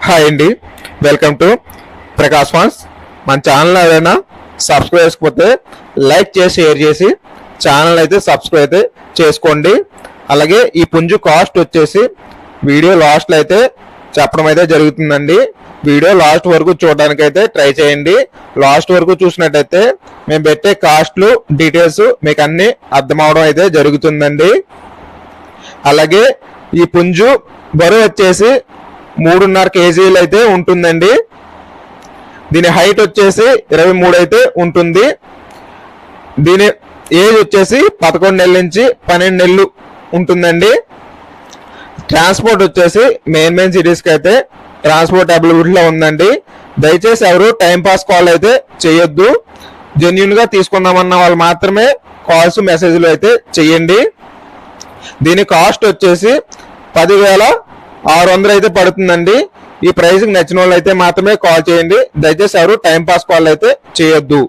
Hi అండి, welcome to Prakash fans. మన channel ఏదైనా సబ్స్క్రైబ్ చేసుకోకపోతే లైక్ చేసి షేర్ చేసి ఛానల్ అయితే సబ్స్క్రైబ్ అయితే చేసుకోండి. అలాగే ఈ పుంజు కాస్ట్ వచ్చేసి వీడియో లాస్ట్లో అయితే చెప్పడం అయితే జరుగుతుందండి. వీడియో లాస్ట్ వరకు చూడడానికి అయితే ట్రై చేయండి. లాస్ట్ వరకు చూసినట్టయితే మేము పెట్టే కాస్ట్లు డీటెయిల్స్ మీకు అన్ని అర్థం అవడం అయితే జరుగుతుందండి. అలాగే ఈ పుంజు బరువు వచ్చేసి 3.5 కేజీలు అయితే ఉంటుందండి. దీని హైట్ వచ్చేసి 23 అయితే ఉంటుంది. దీని ఏజ్ వచ్చేసి 11 నెలల నుంచి 12 నెలలు ఉంటుందండి. ట్రాన్స్పోర్ట్ వచ్చేసి మెయిన్ సిటీస్కి అయితే ట్రాన్స్పోర్ట్ అవైలబిలిటీలో ఉందండి. దయచేసి ఎవరు టైంపాస్ కాల్ అయితే చేయొద్దు. జెన్యున్గా తీసుకుందామన్న వాళ్ళు మాత్రమే కాల్స్ మెసేజ్లు అయితే చెయ్యండి. దీని కాస్ట్ వచ్చేసి 10,600 అయితే పడుతుందండి. ఈ ప్రైస్కి నచ్చిన వాళ్ళు అయితే మాత్రమే కాల్ చేయండి. దయచేసి ఎవరు టైంపాస్ కాల్ అయితే చేయొద్దు.